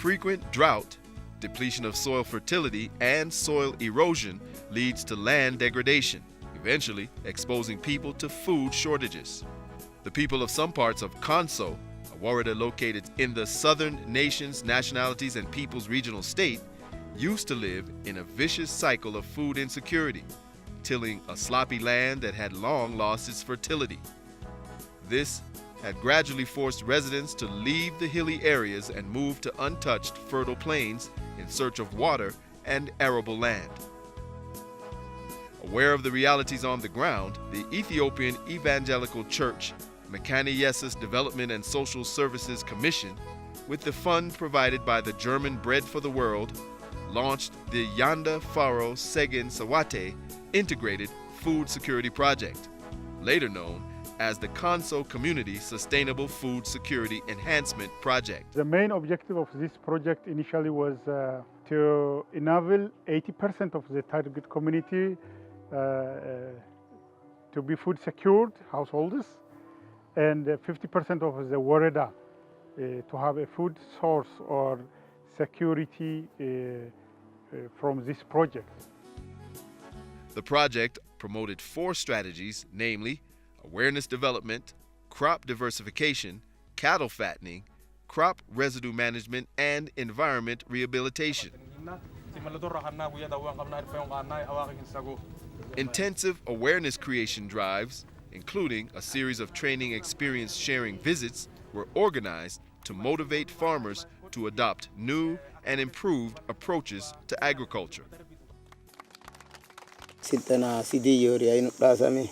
Frequent drought, depletion of soil fertility, and soil erosion leads to land degradation, eventually exposing people to food shortages. The people of some parts of Conso, a woreda located in the Southern Nations, Nationalities, and Peoples Regional State, used to live in a vicious cycle of food insecurity, tilling a sloppy land that had long lost its fertility. This had gradually forced residents to leave the hilly areas and move to untouched fertile plains in search of water and arable land. Aware of the realities on the ground, the Ethiopian Evangelical Church Mekane Yesus Development and Social Services Commission, with the fund provided by the German Bread for the World, launched the Yanda Faro Segen Sewate Integrated Food Security Project, later known as the Conso Community Sustainable Food Security Enhancement Project. The main objective of this project initially was to enable 80% of the target community to be food secured households, and 50% of the woreda to have a food source or security from this project. The project promoted 4 strategies, namely awareness development, crop diversification, cattle fattening, crop residue management, and environment rehabilitation. Intensive awareness creation drives, including a series of training experience sharing visits, were organized to motivate farmers to adopt new and improved approaches to agriculture. Sitana sidi yori ay nuklasami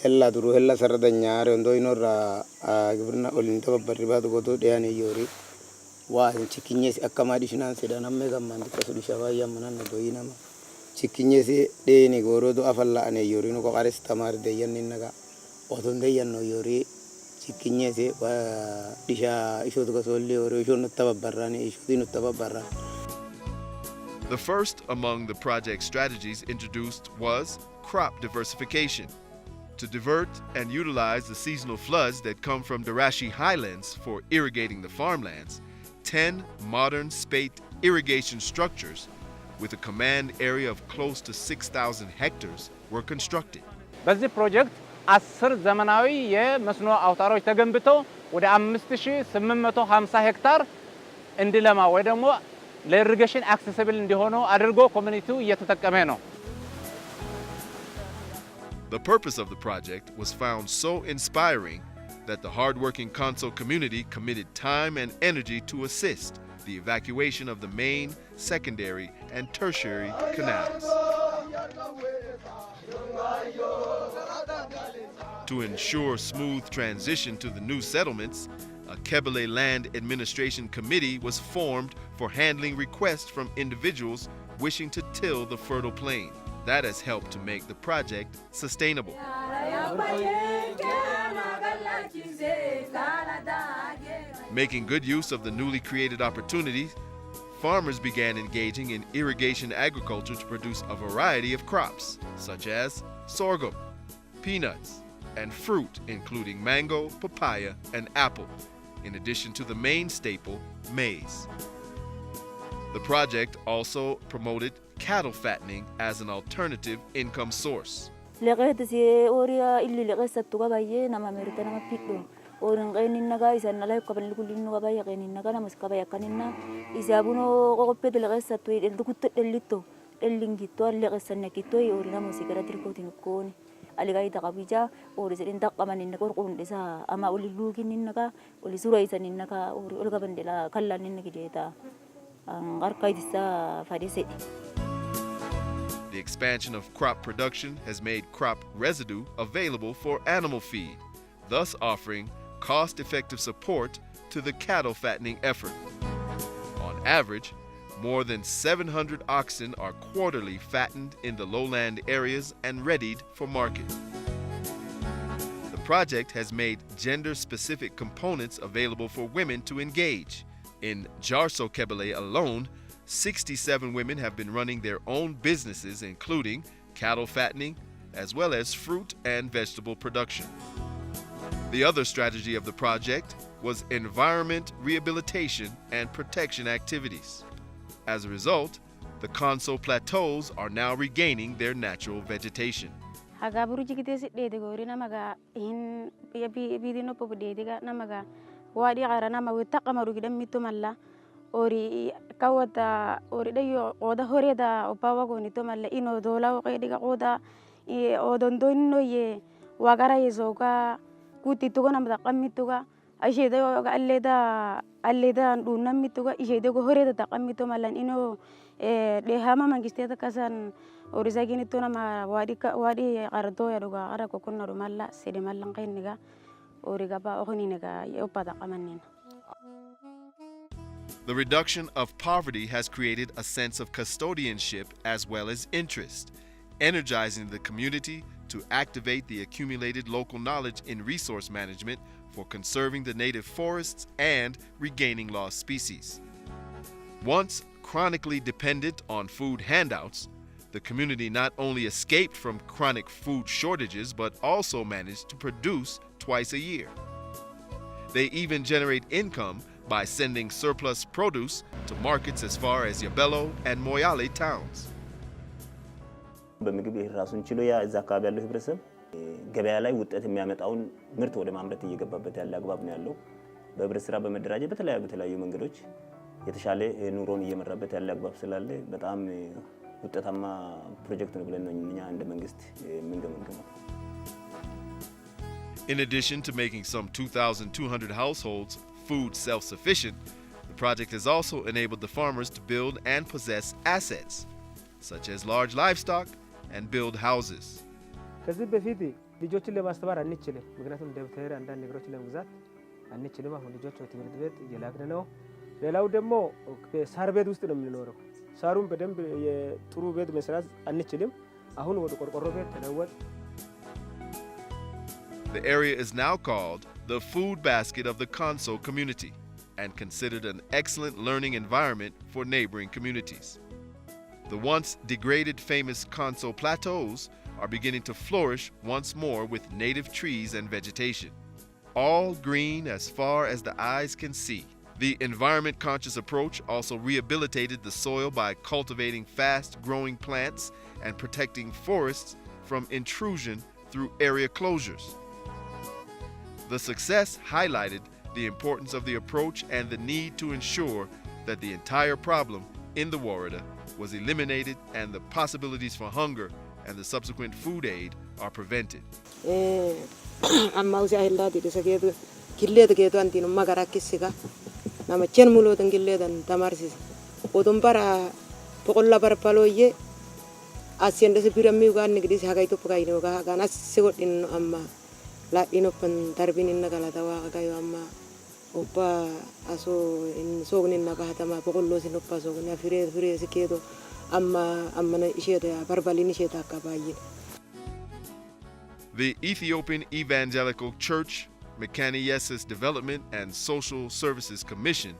hella duru hella saradanyare ondo inora gibrina olinto barribado goto deani yori wa cikinyesi akamadi finance da namme gamman dikaso di shawaya manana doyinama cikinyesi deni gorodo afalla ane yori no ko ares tamar de yanninnaga oton de yanno yori cikinyesi wa disha isho to solli yori isho no tababarani isho dinu tababarra. The first among the project strategies introduced was crop diversification. To divert and utilize the seasonal floods that come from Darashi highlands for irrigating the farmlands, 10 modern spate irrigation structures with a command area of close to 6,000 hectares were constructed. በዚህ ፕሮጀክት 10 ዘመናዊ የመስኖ አውታሮች ተገንብተው ወደ 5850 ሄክታር እንዲለማ ወይ ደግሞ ለኢሪጌሽን አክሰሲብል እንዲሆኑ አድርጎ ኮሚኒቲው እየተጠቀመ ነው። The purpose of the project was found so inspiring that the hard-working Conso community committed time and energy to assist the evacuation of the main, secondary, and tertiary canals. To ensure smooth transition to the new settlements, a Kebele Land Administration Committee was formed for handling requests from individuals wishing to till the fertile plain. That has helped to make the project sustainable. Making good use of the newly created opportunities, farmers began engaging in irrigation agriculture to produce a variety of crops, such as sorghum, peanuts, and fruit, including mango, papaya, and apple, in addition to the main staple, maize. The project also promoted cattle fattening as an alternative income source. The expansion of crop production has made crop residue available for animal feed, thus offering cost-effective support to the cattle fattening effort. On average, more than 700 oxen are quarterly fattened in the lowland areas and readied for market. The project has made gender-specific components available for women to engage. In Jarso Kebele alone, 67 women have been running their own businesses, including cattle fattening, as well as fruit and vegetable production. The other strategy of the project, was environment rehabilitation and protection activities. As a result, the Conso plateaus are now regaining their natural vegetation. Haga buruji kite sidde gori namaga hin bidino popdediga namaga wadi gara nama witaqamaru gidan mitumalla ori kawata ori dayo oda horeda opawa goni tomalla ino dola qediga oda odondoino ye wagara yezoga kuti tugo namda qammituga asheda alleda dunna mituga ishede go horeda taqammito mallan ino de hama mangisteta kasan orizagini tuna ma wadi qardo ya duga ara ko kunna malla sede mallan qainiga origa ba okhiniga yopada qamanina. The reduction of poverty has created a sense of custodianship as well as interest, energizing the community to activate the accumulated local knowledge in resource management for conserving the native forests and regaining lost species. Once chronically dependent on food handouts, the community not only escaped from chronic food shortages but also managed to produce twice a year. They even generate income by sending surplus produce to markets as far as Yabelo and Moyale towns. በምግብ ራሱን ችሎ ያ እዛ አካባቢ ያለው ህብረተሰብ ገበያ ላይ ውጤት የሚያመጣውን ምርት ወደ ማምረት እየገባበት ያለ አግባብ ነው ያለው። በህብረት ስራ በመደራጀት በተለያዩ መንገዶች የተሻለ ኑሮን እየመራበት ያለ አግባብ ስላለ በጣም ውጤታማ ፕሮጀክት ነው ብለን ነው እኛ እንደ መንግስት የምንገመገመው። In addition to making some 2,200 households food self-sufficient, the project has also enabled the farmers to build and possess assets, such as large livestock and build houses. ከዚህ በፊት ልጆችን ለማስተማር አንችልም፣ ምክንያቱም ደብተር አንዳንድ ነገሮችን ለመግዛት አንችልም። አሁን ልጆች ትምህርት ቤት እየላክን ነው። ሌላው ደግሞ ሳር ቤት ውስጥ ነው የምንኖረው። ሳሩን በደንብ የጥሩ ቤት መስራት አንችልም። አሁን ወደ ቆርቆሮ ቤት ተለወጥ። The area is now called the food basket of the Conso community and considered an excellent learning environment for neighboring communities. The once degraded famous Conso plateaus are beginning to flourish once more with native trees and vegetation, all green as far as the eyes can see. The environment-conscious approach also rehabilitated the soil by cultivating fast-growing plants and protecting forests from intrusion through area closures. The success highlighted the importance of the approach and the need to ensure that the entire problem in the Warada was eliminated and the possibilities for hunger and the subsequent food aid are prevented. Amma usia hilla di sagedo kille de gedo antino magara kisiga nama chen mulo tangille dan tamarsis odum para pokolla para paloye asiende se pirami uga nigdi hagai to pakai no ga gana segot in amma la inopan tarbinin nagala tawa kayo amma opa aso in sognin na bahata ma pokollo sinoppa sogna fire sekedo amma na isheda barbalini sheda kabayin. The Ethiopian Evangelical Church Mekane Yesus Development and Social Services Commission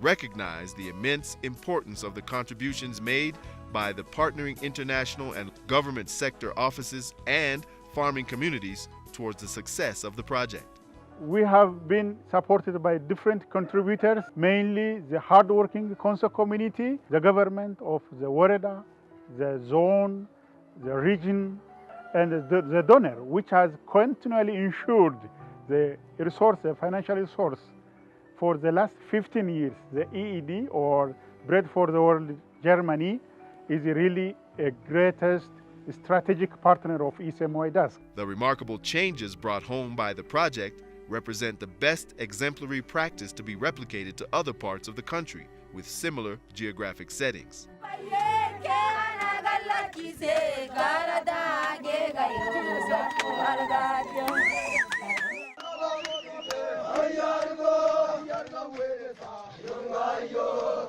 recognized the immense importance of the contributions made by the partnering international and government sector offices and farming communities towards the success of the project. We have been supported by different contributors, mainly the hardworking Conso community, the government of the Warada, the zone, the region, and the donor, which has continually ensured the resource, the financial resource for the last 15 years. The EED, or Bread for the World Germany, is really a greatest strategic partner of EECMY-DASSC. The remarkable changes brought home by the project represent the best exemplary practice to be replicated to other parts of the country with similar geographic settings. Yo